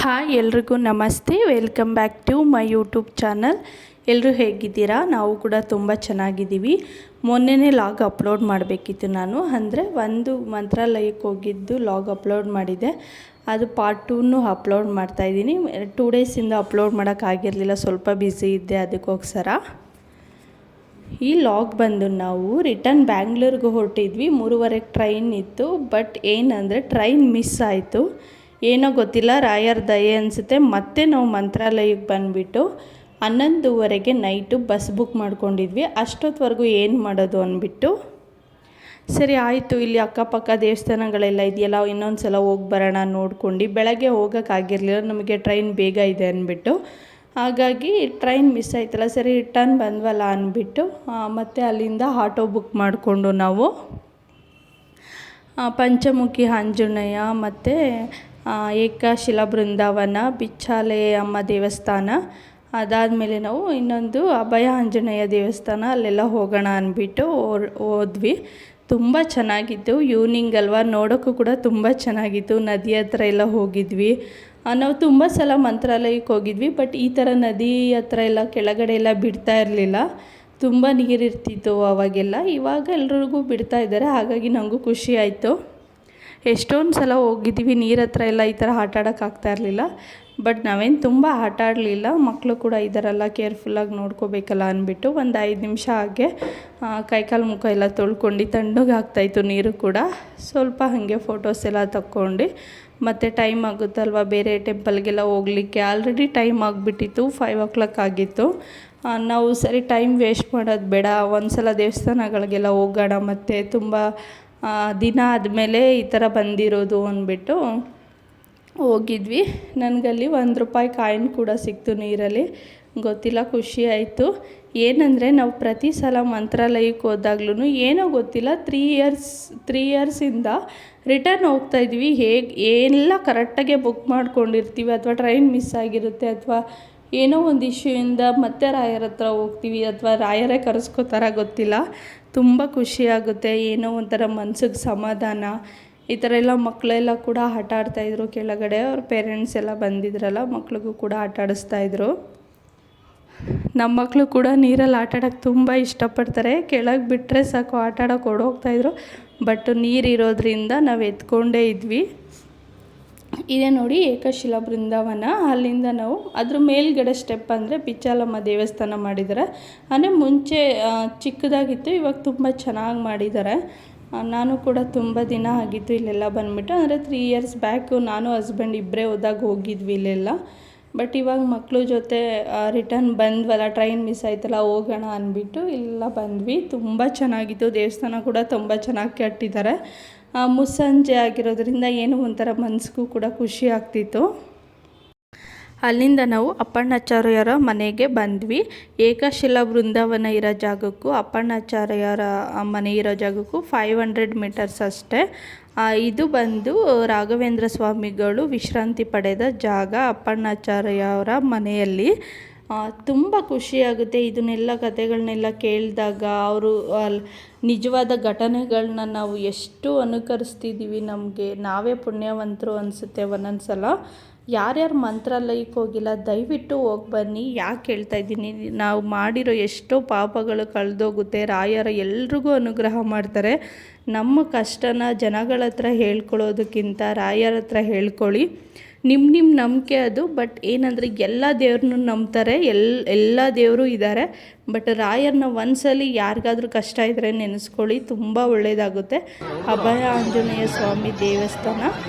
Hi ಎಲ್ರಿಗೂ ನಮಸ್ತೆ. Welcome back to my YouTube channel. ಎಲ್ಲರೂ ಹೇಗಿದ್ದೀರಾ? ನಾವು ಕೂಡ ತುಂಬ ಚೆನ್ನಾಗಿದ್ದೀವಿ. ಮೊನ್ನೆನೇ ಲಾಗ್ ಅಪ್ಲೋಡ್ ಮಾಡಬೇಕಿತ್ತು ನಾನು, ಅಂದರೆ ಒಂದು ಮಂತ್ರಾಲಯಕ್ಕೆ ಹೋಗಿದ್ದು ಲಾಗ್ ಅಪ್ಲೋಡ್ ಮಾಡಿದೆ. ಅದು ಪಾರ್ಟ್ 2 ಅಪ್ಲೋಡ್ ಮಾಡ್ತಾಯಿದ್ದೀನಿ. 2 ಡೇಸಿಂದ ಅಪ್ಲೋಡ್ ಮಾಡೋಕ್ಕಾಗಿರಲಿಲ್ಲ, ಸ್ವಲ್ಪ ಬ್ಯುಸಿ ಇದ್ದೆ, ಅದಕ್ಕೋಸ್ಕರ. ಈ ಲಾಗ್ ಬಂದು ನಾವು ರಿಟರ್ನ್ ಬ್ಯಾಂಗ್ಳೂರ್ಗೆ ಹೊರಟಿದ್ವಿ. 3:30ಕ್ಕೆ ಟ್ರೈನ್ ಇತ್ತು. ಬಟ್ ಏನಂದರೆ ಟ್ರೈನ್ ಮಿಸ್ ಆಯಿತು. ಏನೋ ಗೊತ್ತಿಲ್ಲ, ರಾಯರ ದಯೆ ಅನಿಸುತ್ತೆ. ಮತ್ತೆ ನಾವು ಮಂತ್ರಾಲಯಕ್ಕೆ ಬಂದುಬಿಟ್ಟು 11:30ಗೆ ನೈಟು ಬಸ್ ಬುಕ್ ಮಾಡ್ಕೊಂಡಿದ್ವಿ. ಅಷ್ಟೊತ್ತವರೆಗೂ ಏನು ಮಾಡೋದು ಅಂದ್ಬಿಟ್ಟು ಸರಿ ಆಯಿತು, ಇಲ್ಲಿ ಅಕ್ಕಪಕ್ಕ ದೇವಸ್ಥಾನಗಳೆಲ್ಲ ಇದೆಯಲ್ಲ, ಇನ್ನೊಂದು ಸಲ ಹೋಗಿ ಬರೋಣ ನೋಡ್ಕೊಂಡು. ಬೆಳಗ್ಗೆ ಹೋಗೋಕ್ಕಾಗಿರಲಿಲ್ಲ, ನಮಗೆ ಟ್ರೈನ್ ಬೇಗ ಇದೆ ಅಂದ್ಬಿಟ್ಟು. ಹಾಗಾಗಿ ಟ್ರೈನ್ ಮಿಸ್ ಆಯ್ತಲ್ಲ, ಸರಿ ರಿಟರ್ನ್ ಬಂದ್ವಲ್ಲ ಅಂದ್ಬಿಟ್ಟು ಮತ್ತೆ ಅಲ್ಲಿಂದ ಆಟೋ ಬುಕ್ ಮಾಡಿಕೊಂಡು ನಾವು ಪಂಚಮುಖಿ ಆಂಜನೇಯ ಮತ್ತು ಏಕಶಿಲಾ ಬೃಂದಾವನ, ಬಿಚ್ಚಾಲೆ ಅಮ್ಮ ದೇವಸ್ಥಾನ, ಅದಾದಮೇಲೆ ನಾವು ಇನ್ನೊಂದು ಅಭಯ ಆಂಜನೇಯ ದೇವಸ್ಥಾನ, ಅಲ್ಲೆಲ್ಲ ಹೋಗೋಣ ಅಂದ್ಬಿಟ್ಟು ಹೋದ್ವಿ. ತುಂಬ ಚೆನ್ನಾಗಿತ್ತು. ಈವ್ನಿಂಗ್ ಅಲ್ವಾ, ನೋಡೋಕ್ಕೂ ಕೂಡ ತುಂಬ ಚೆನ್ನಾಗಿತ್ತು. ನದಿ ಹತ್ರ ಎಲ್ಲ ಹೋಗಿದ್ವಿ. ನಾವು ತುಂಬ ಸಲ ಮಂತ್ರಾಲಯಕ್ಕೆ ಹೋಗಿದ್ವಿ, ಬಟ್ ಈ ಥರ ನದಿ ಹತ್ರ ಎಲ್ಲ ಕೆಳಗಡೆ ಎಲ್ಲ ಬಿಡ್ತಾ ಇರಲಿಲ್ಲ. ತುಂಬ ನೀರಿರ್ತಿತ್ತು ಅವಾಗೆಲ್ಲ. ಇವಾಗ ಎಲ್ರಿಗೂ ಬಿಡ್ತಾ ಇದ್ದಾರೆ, ಹಾಗಾಗಿ ನನಗೂ ಖುಷಿ ಆಯಿತು. ಎಷ್ಟೊಂದು ಸಲ ಹೋಗಿದ್ದೀವಿ ನೀರ ಹತ್ರ ಎಲ್ಲ, ಈ ಥರ ಆಟ ಆಡೋಕ್ಕಾಗ್ತಾ ಇರಲಿಲ್ಲ. ಬಟ್ ನಾವೇನು ತುಂಬ ಆಟ ಆಡಲಿಲ್ಲ, ಮಕ್ಕಳು ಕೂಡ ಇದರೆಲ್ಲ ಕೇರ್ಫುಲ್ಲಾಗಿ ನೋಡ್ಕೋಬೇಕಲ್ಲ ಅಂದ್ಬಿಟ್ಟು ಒಂದು 5 ನಿಮಿಷ ಹಾಗೆ ಕೈಕಾಲು ಮುಖ ಎಲ್ಲ ತೊಳ್ಕೊಂಡು, ತಣ್ಣಗೆ ಆಗ್ತಾಯಿತ್ತು ನೀರು ಕೂಡ. ಸ್ವಲ್ಪ ಹಾಗೆ ಫೋಟೋಸ್ ಎಲ್ಲ ತಕ್ಕೊಂಡು ಮತ್ತು ಟೈಮ್ ಆಗುತ್ತಲ್ವ ಬೇರೆ ಟೆಂಪಲ್ಗೆಲ್ಲ ಹೋಗಲಿಕ್ಕೆ. ಆಲ್ರೆಡಿ ಟೈಮ್ ಆಗಿಬಿಟ್ಟಿತ್ತು, 5 o'clock ಆಗಿತ್ತು. ನಾವು ಸರಿ ಟೈಮ್ ವೇಸ್ಟ್ ಮಾಡೋದು ಬೇಡ, ಒಂದು ಸಲ ದೇವಸ್ಥಾನಗಳಿಗೆಲ್ಲ ಹೋಗೋಣ, ಮತ್ತು ತುಂಬ ದಿನ ಆದಮೇಲೆ ಈ ಥರ ಬಂದಿರೋದು ಅಂದ್ಬಿಟ್ಟು ಹೋಗಿದ್ವಿ. ನನಗಲ್ಲಿ ₹1 ಕಾಯಿನ್ ಕೂಡ ಸಿಕ್ತು ನೀರಲ್ಲಿ. ಗೊತ್ತಿಲ್ಲ, ಖುಷಿ ಆಯಿತು. ಏನಂದರೆ ನಾವು ಪ್ರತಿ ಸಲ ಮಂತ್ರಾಲಯಕ್ಕೆ ಹೋದಾಗ್ಲೂ ಏನೋ ಗೊತ್ತಿಲ್ಲ, 3 ಇಯರ್ಸಿಂದ ರಿಟರ್ನ್ ಹೋಗ್ತಾಯಿದ್ವಿ. ಎಲ್ಲ ಕರೆಕ್ಟಾಗೆ ಬುಕ್ ಮಾಡ್ಕೊಂಡಿರ್ತೀವಿ, ಅಥವಾ ಟ್ರೈನ್ ಮಿಸ್ ಆಗಿರುತ್ತೆ, ಅಥವಾ ಏನೋ ಒಂದು ಇಶ್ಯೂಯಿಂದ ಮತ್ತೆ ರಾಯರ ಹತ್ರ ಹೋಗ್ತೀವಿ, ಅಥವಾ ರಾಯರೇ ಕರೆಸ್ಕೋತಾರ ಗೊತ್ತಿಲ್ಲ. ತುಂಬ ಖುಷಿಯಾಗುತ್ತೆ, ಏನೋ ಒಂಥರ ಮನ್ಸಿಗೆ ಸಮಾಧಾನ. ಈ ಥರ ಎಲ್ಲ ಮಕ್ಕಳೆಲ್ಲ ಕೂಡ ಆಟ ಆಡ್ತಾಯಿದ್ರು ಕೆಳಗಡೆ. ಅವ್ರ ಪೇರೆಂಟ್ಸ್ ಎಲ್ಲ ಬಂದಿದ್ರಲ್ಲ, ಮಕ್ಳಿಗೂ ಕೂಡ ಆಟ ಆಡಿಸ್ತಾಯಿದ್ರು. ನಮ್ಮ ಮಕ್ಕಳು ಕೂಡ ನೀರಲ್ಲಿ ಆಟ ಆಡೋಕ್ಕೆ ತುಂಬ ಇಷ್ಟಪಡ್ತಾರೆ. ಕೆಳಗೆ ಬಿಟ್ಟರೆ ಸಾಕು ಆಟ ಆಡೋಕ್ಕೆ ಓಡೋಗ್ತಾಯಿದ್ರು. ಬಟ್ ನೀರಿರೋದ್ರಿಂದ ನಾವು ಎತ್ಕೊಂಡೇ ಇದ್ವಿ. ಇದೇ ನೋಡಿ ಏಕಶಿಲಾ ಬೃಂದಾವನ. ಅಲ್ಲಿಂದ ನಾವು ಅದ್ರ ಮೇಲ್ಗಡೆ ಸ್ಟೆಪ್ ಅಂದರೆ ಬಿಚ್ಚಾಲಮ್ಮ ದೇವಸ್ಥಾನ ಮಾಡಿದ್ದಾರೆ. ಅಂದರೆ ಮುಂಚೆ ಚಿಕ್ಕದಾಗಿತ್ತು, ಇವಾಗ ತುಂಬ ಚೆನ್ನಾಗಿ ಮಾಡಿದ್ದಾರೆ. ನಾನು ಕೂಡ ತುಂಬ ದಿನ ಆಗಿತ್ತು ಇಲ್ಲೆಲ್ಲ ಬಂದುಬಿಟ್ಟು, ಅಂದರೆ 3 ಇಯರ್ಸ್ ಬ್ಯಾಕು ನಾನು ಹಸ್ಬೆಂಡ್ ಇಬ್ಬರೇ ಹೋದಾಗ ಹೋಗಿದ್ವಿ ಇಲ್ಲೆಲ್ಲ. ಬಟ್ ಇವಾಗ ಮಕ್ಕಳು ಜೊತೆ ರಿಟರ್ನ್ ಬಂದ್ವಲ್ಲ, ಟ್ರೈನ್ ಮಿಸ್ ಆಯ್ತಲ್ಲ, ಹೋಗೋಣ ಅಂದ್ಬಿಟ್ಟು ಇಲ್ಲೆಲ್ಲ ಬಂದ್ವಿ. ತುಂಬ ಚೆನ್ನಾಗಿತ್ತು. ದೇವಸ್ಥಾನ ಕೂಡ ತುಂಬ ಚೆನ್ನಾಗಿ ಕಟ್ಟಿದ್ದಾರೆ. ಮುಸ್ಸಂಜೆ ಆಗಿರೋದ್ರಿಂದ ಏನೋ ಒಂಥರ ಮನಸ್ಸಿಗೂ ಕೂಡ ಖುಷಿ ಆಗ್ತಿತ್ತು. ಅಲ್ಲಿಂದ ನಾವು ಅಪ್ಪಣ್ಣಾಚಾರ್ಯರ ಮನೆಗೆ ಬಂದ್ವಿ. ಏಕಶಿಲಾ ಬೃಂದಾವನ ಇರೋ ಜಾಗಕ್ಕೂ ಅಪ್ಪಣ್ಣಾಚಾರ್ಯರ ಮನೆ ಇರೋ ಜಾಗಕ್ಕೂ 500 ಮೀಟರ್ಸ್ ಅಷ್ಟೇ. ಇದು ಬಂದು ರಾಘವೇಂದ್ರ ಸ್ವಾಮಿಗಳು ವಿಶ್ರಾಂತಿ ಪಡೆದ ಜಾಗ ಅಪ್ಪಣ್ಣಾಚಾರ್ಯವರ ಮನೆಯಲ್ಲಿ. ತುಂಬ ಖುಷಿಯಾಗುತ್ತೆ ಇದನ್ನೆಲ್ಲ ಕಥೆಗಳನ್ನೆಲ್ಲ ಕೇಳಿದಾಗ. ಅವರು ನಿಜವಾದ ಘಟನೆಗಳನ್ನ ನಾವು ಎಷ್ಟು ಅನುಕರಿಸ್ತಿದ್ದೀವಿ, ನಮಗೆ ನಾವೇ ಪುಣ್ಯವಂತರು ಅನಿಸುತ್ತೆ ಒಂದೊಂದು ಸಲ. ಯಾರ್ಯಾರು ಮಂತ್ರಾಲಯಕ್ಕೆ ಹೋಗಿಲ್ಲ ದಯವಿಟ್ಟು ಹೋಗಿ ಬನ್ನಿ. ಯಾಕೆ ಹೇಳ್ತಾ ಇದ್ದೀನಿ, ನಾವು ಮಾಡಿರೋ ಎಷ್ಟೋ ಪಾಪಗಳು ಕಳೆದೋಗುತ್ತೆ. ರಾಯರ ಎಲ್ರಿಗೂ ಅನುಗ್ರಹ ಮಾಡ್ತಾರೆ. ನಮ್ಮ ಕಷ್ಟನ ಜನಗಳ ಹತ್ರ ಹೇಳ್ಕೊಳ್ಳೋದಕ್ಕಿಂತ ರಾಯರ ಹತ್ರ ಹೇಳ್ಕೊಳ್ಳಿ. ನಿಮ್ಮ ನಂಬಿಕೆ ಅದು. ಬಟ್ ಏನಂದರೆ ಎಲ್ಲ ದೇವ್ರನ್ನೂ ನಂಬ್ತಾರೆ, ಎಲ್ಲ ದೇವರು ಇದ್ದಾರೆ. ಬಟ್ ರಾಯರನ್ನ ಒಂದ್ಸಲಿ ಯಾರಿಗಾದ್ರೂ ಕಷ್ಟ ಇದ್ದರೆ ನೆನೆಸ್ಕೊಳ್ಳಿ, ತುಂಬ ಒಳ್ಳೆಯದಾಗುತ್ತೆ. ಅಭಯ ಆಂಜನೇಯ ಸ್ವಾಮಿ ದೇವಸ್ಥಾನ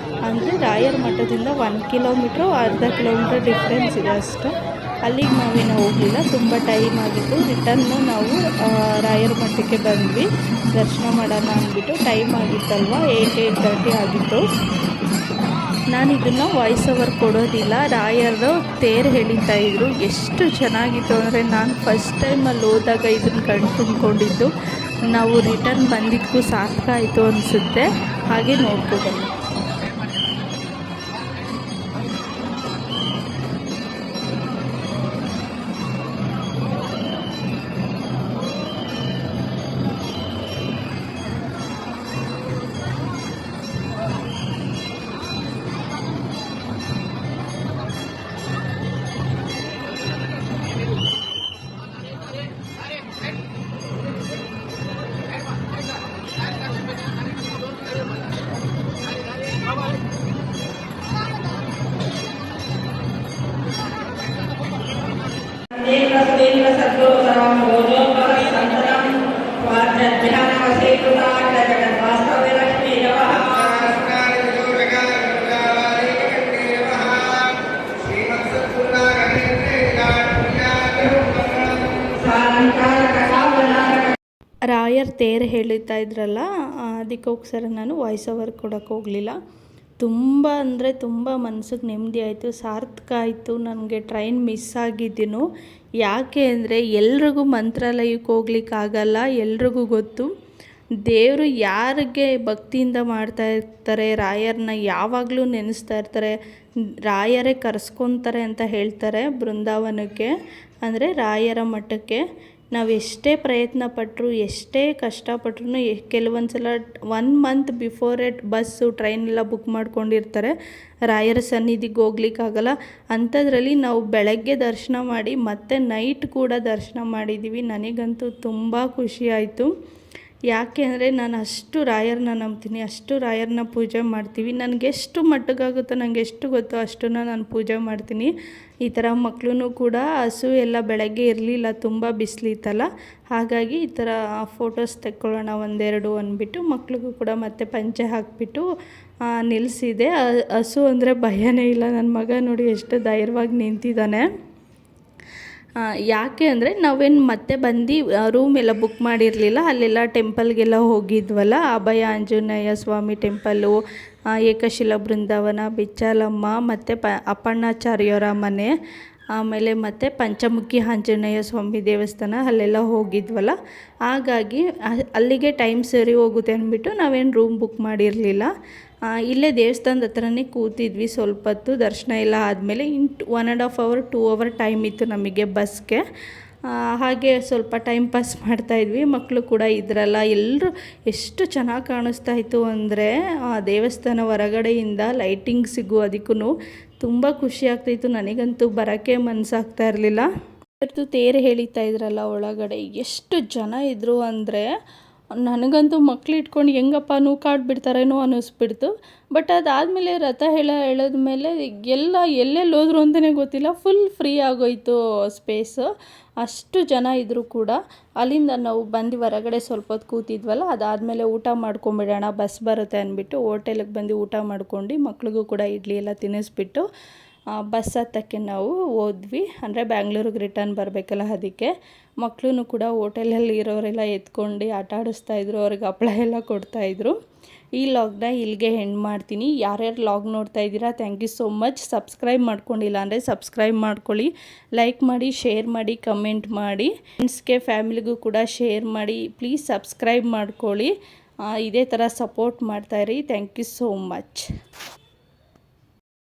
ಅಂದರೆ ರಾಯರ ಮಠದಿಂದ 1 ಕಿಲೋಮೀಟ್ರು, ಅರ್ಧ ಕಿಲೋಮೀಟ್ರ್ ಡಿಫ್ರೆನ್ಸ್ ಇದೆ ಅಷ್ಟೇ. ಅಲ್ಲಿಗೆ ನಾವೇನು ಹೋಗಲಿಲ್ಲ, ತುಂಬ ಟೈಮ್ ಆಗಿತ್ತು. ರಿಟರ್ನು ನಾವು ರಾಯರ ಮಠಕ್ಕೆ ಬಂದ್ವಿ ದರ್ಶನ ಮಾಡೋಣ ಅಂದ್ಬಿಟ್ಟು. ಟೈಮ್ ಆಗಿತ್ತಲ್ವ, 8:30 ಆಗಿತ್ತು. ನಾನು ಇದನ್ನು ವಾಯ್ಸ್ ಓವರ್ ಕೊಡೋದಿಲ್ಲ. ರಾಯರು ತೇರು ಎಳೀತಾಯಿದ್ರು. ಎಷ್ಟು ಚೆನ್ನಾಗಿತ್ತು ಅಂದರೆ, ನಾನು ಫಸ್ಟ್ ಟೈಮಲ್ಲಿ ಹೋದಾಗ ಇದನ್ನು ಕಣ್ಣು ತುಂಬಿಕೊಂಡಿದ್ದು. ನಾವು ರಿಟರ್ನ್ ಬಂದಿದ್ದಕ್ಕೂ ಸಾರ್ಥಕ ಆಯಿತು ಅನಿಸುತ್ತೆ. ಹಾಗೆ ನೋಡ್ಕೊಬನ್ನಿ. ರಾಯರ್ ತೇರು ಹೇಳ್ತಾ ಇದ್ರಲ್ಲ, ಅದಕ್ಕೋಸ್ಕರ ನಾನು ವಾಯ್ಸ್ ಓವರ್ ಕೊಡೋಕ್ಕೆ ಹೋಗಲಿಲ್ಲ. ತುಂಬ ಅಂದರೆ ತುಂಬ ಮನ್ಸಿಗೆ ನೆಮ್ಮದಿ ಆಯಿತು, ಸಾರ್ಥಕ ಆಯಿತು. ನನಗೆ ಟ್ರೈನ್ ಮಿಸ್ ಆಗಿದ್ದೀನು. ಯಾಕೆ ಅಂದರೆ ಎಲ್ರಿಗೂ ಮಂತ್ರಾಲಯಕ್ಕೆ ಹೋಗ್ಲಿಕ್ಕಾಗಲ್ಲ, ಎಲ್ರಿಗೂ ಗೊತ್ತು. ದೇವರು ಯಾರಿಗೆ ಭಕ್ತಿಯಿಂದ ಮಾಡ್ತಾ ಇರ್ತಾರೆ, ರಾಯರನ್ನ ಯಾವಾಗಲೂ ನೆನೆಸ್ತಾ ಇರ್ತಾರೆ, ರಾಯರೇ ಕರೆಸ್ಕೊತಾರೆ ಅಂತ ಹೇಳ್ತಾರೆ ಬೃಂದಾವನಕ್ಕೆ, ಅಂದರೆ ರಾಯರ ಮಠಕ್ಕೆ. ನಾವು ಎಷ್ಟೇ ಪ್ರಯತ್ನ ಪಟ್ಟರು, ಎಷ್ಟೇ ಕಷ್ಟಪಟ್ರು, ಕೆಲವೊಂದು ಸಲ 1 ಮಂತ್ ಬಿಫೋರೇ ಬಸ್ಸು ಟ್ರೈನೆಲ್ಲ ಬುಕ್ ಮಾಡ್ಕೊಂಡಿರ್ತಾರೆ, ರಾಯರ ಸನ್ನಿಧಿಗೆ ಹೋಗ್ಲಿಕ್ಕಾಗಲ್ಲ. ಅಂಥದ್ರಲ್ಲಿ ನಾವು ಬೆಳಗ್ಗೆ ದರ್ಶನ ಮಾಡಿ ಮತ್ತೆ ನೈಟ್ ಕೂಡ ದರ್ಶನ ಮಾಡಿದ್ದೀವಿ. ನನಗಂತೂ ತುಂಬ ಖುಷಿ ಆಯಿತು. ಯಾಕೆ ಅಂದರೆ ನಾನು ಅಷ್ಟು ರಾಯರನ್ನ ನಂಬ್ತೀನಿ, ಅಷ್ಟು ರಾಯರನ್ನ ಪೂಜೆ ಮಾಡ್ತೀವಿ. ನನಗೆಷ್ಟು ಮಟ್ಟಿಗಾಗುತ್ತೋ, ನನಗೆ ಎಷ್ಟು ಗೊತ್ತೋ ಅಷ್ಟನ್ನು ನಾನು ಪೂಜೆ ಮಾಡ್ತೀನಿ. ಈ ಥರ ಮಕ್ಕಳು ಕೂಡ ಹಸು ಎಲ್ಲ ಬೆಳಗ್ಗೆ ಇರಲಿಲ್ಲ, ತುಂಬ ಬಿಸಿಲಿತ್ತಲ್ಲ, ಹಾಗಾಗಿ ಈ ಥರ ಫೋಟೋಸ್ ತೆಕ್ಕೊಳ್ಳೋಣ ಒಂದೆರಡು ಅಂದ್ಬಿಟ್ಟು ಮಕ್ಳಿಗೂ ಕೂಡ ಮತ್ತೆ ಪಂಚೆ ಹಾಕಿಬಿಟ್ಟು ನಿಲ್ಲಿಸಿದೆ. ಹಸು ಅಂದರೆ ಭಯನೇ ಇಲ್ಲ. ನನ್ನ ಮಗ ನೋಡಿ ಎಷ್ಟು ಧೈರ್ಯವಾಗಿ ನಿಂತಿದ್ದಾನೆ. ಯಾಕೆ ಅಂದರೆ ನಾವೇನು ಮತ್ತೆ ಬಂದು ರೂಮ್ ಎಲ್ಲ ಬುಕ್ ಮಾಡಿರಲಿಲ್ಲ, ಅಲ್ಲೆಲ್ಲ ಟೆಂಪಲ್ಗೆಲ್ಲ ಹೋಗಿದ್ವಲ್ಲ, ಅಭಯ ಆಂಜನೇಯ ಸ್ವಾಮಿ ಟೆಂಪಲ್ಲು, ಏಕಶಿಲಾ ಬೃಂದಾವನ, ಬಿಚ್ಚಾಲಮ್ಮ ಮತ್ತು ಅಪ್ಪಣ್ಣಾಚಾರ್ಯರ ಮನೆ, ಆಮೇಲೆ ಮತ್ತು ಪಂಚಮುಖಿ ಆಂಜನೇಯ ಸ್ವಾಮಿ ದೇವಸ್ಥಾನ, ಅಲ್ಲೆಲ್ಲ ಹೋಗಿದ್ವಲ್ಲ, ಹಾಗಾಗಿ ಅಲ್ಲಿಗೆ ಟೈಮ್ ಸರಿ ಹೋಗುತ್ತೆ ಅಂದ್ಬಿಟ್ಟು ನಾವೇನು ರೂಮ್ ಬುಕ್ ಮಾಡಿರಲಿಲ್ಲ. ಇಲ್ಲೇ ದೇವಸ್ಥಾನದ ಹತ್ರನೇ ಕೂತಿದ್ವಿ ಸ್ವಲ್ಪ ಹೊತ್ತು. ದರ್ಶನ ಎಲ್ಲ ಆದಮೇಲೆ 1.5 hour 2 hour ಟೈಮ್ ಇತ್ತು ನಮಗೆ ಬಸ್ಗೆ. ಹಾಗೆ ಸ್ವಲ್ಪ ಟೈಮ್ ಪಾಸ್ ಮಾಡ್ತಾಯಿದ್ವಿ. ಮಕ್ಕಳು ಕೂಡ ಇದ್ರಲ್ಲ, ಎಲ್ಲರೂ ಎಷ್ಟು ಚೆನ್ನಾಗಿ ಕಾಣಿಸ್ತಾ ಇತ್ತು ಅಂದರೆ ದೇವಸ್ಥಾನ ಹೊರಗಡೆಯಿಂದ ಲೈಟಿಂಗ್ಸಿಗೂ ಅದಕ್ಕೂ ತುಂಬ ಖುಷಿ ಆಗ್ತಾಯಿತ್ತು. ನನಗಂತೂ ಬರೋಕ್ಕೆ ಮನಸ್ಸಾಗ್ತಾ ಇರಲಿಲ್ಲ. ಇವತ್ತು ತೇರು ಎಳೀತಾ ಇದ್ರಲ್ಲ ಒಳಗಡೆ, ಎಷ್ಟು ಜನ ಇದ್ದರು ಅಂದರೆ ನನಗಂತೂ ಮಕ್ಳು ಇಟ್ಕೊಂಡು ಹೆಂಗಪ್ಪ ನೂಕಾಡ್ಬಿಡ್ತಾರೇನೋ ಅನ್ನಿಸ್ಬಿಡ್ತು. ಬಟ್ ಅದಾದಮೇಲೆ ರಥ ಎಳೆದ್ಮೇಲೆ ಎಲ್ಲೆಲ್ಲಿ ಹೋದ್ರು ಅಂತಲೇ ಗೊತ್ತಿಲ್ಲ, ಫುಲ್ ಫ್ರೀ ಆಗೋಯ್ತು ಸ್ಪೇಸು. ಅಷ್ಟು ಜನ ಇದ್ದರೂ ಕೂಡ ಅಲ್ಲಿಂದ ನಾವು ಬಂದು ಹೊರಗಡೆ ಸ್ವಲ್ಪ ಹೊತ್ತು ಕೂತಿದ್ವಲ್ಲ, ಅದಾದಮೇಲೆ ಊಟ ಮಾಡ್ಕೊಂಬಿಡೋಣ, ಬಸ್ ಬರುತ್ತೆ ಅಂದ್ಬಿಟ್ಟು ಹೋಟೆಲಿಗೆ ಬಂದು ಊಟ ಮಾಡ್ಕೊಂಡು ಮಕ್ಳಿಗೂ ಕೂಡ ಇಡ್ಲಿ ಎಲ್ಲ ತಿನ್ನಿಸ್ಬಿಟ್ಟು ಬಸ್ ಹತ್ತಕ್ಕೆ ನಾವು ಹೋದ್ವಿ. ಅಂದರೆ ಬ್ಯಾಂಗ್ಳೂರಿಗೆ ರಿಟರ್ನ್ ಬರಬೇಕಲ್ಲ, ಅದಕ್ಕೆ ಮಕ್ಕಳು ಕೂಡ ಹೋಟೆಲಲ್ಲಿ ಇರೋರೆಲ್ಲ ಎತ್ಕೊಂಡು ಆಟ ಆಡಿಸ್ತಾಯಿದ್ರು, ಅವ್ರಿಗೆ ಹಪ್ಪಳ ಎಲ್ಲ ಕೊಡ್ತಾಯಿದ್ರು. ಈ ಲಾಗ್ನ ಇಲ್ಲಿಗೆ ಎಂಡ್ ಮಾಡ್ತೀನಿ. ಯಾರ್ಯಾರು ಲಾಗ್ ನೋಡ್ತಾ ಇದ್ದೀರಾ, thank you so much. Subscribe ಮಾಡ್ಕೊಂಡಿಲ್ಲ ಅಂದರೆ ಸಬ್ಸ್ಕ್ರೈಬ್ ಮಾಡ್ಕೊಳ್ಳಿ, ಲೈಕ್ ಮಾಡಿ, ಶೇರ್ ಮಾಡಿ, ಕಮೆಂಟ್ ಮಾಡಿ, ಫ್ರೆಂಡ್ಸ್ಗೆ ಫ್ಯಾಮಿಲಿಗೂ ಕೂಡ ಶೇರ್ ಮಾಡಿ. ಪ್ಲೀಸ್ ಸಬ್ಸ್ಕ್ರೈಬ್ ಮಾಡ್ಕೊಳ್ಳಿ. ಇದೇ ಥರ ಸಪೋರ್ಟ್ ಮಾಡ್ತಾಯಿರಿ. Thank you so much.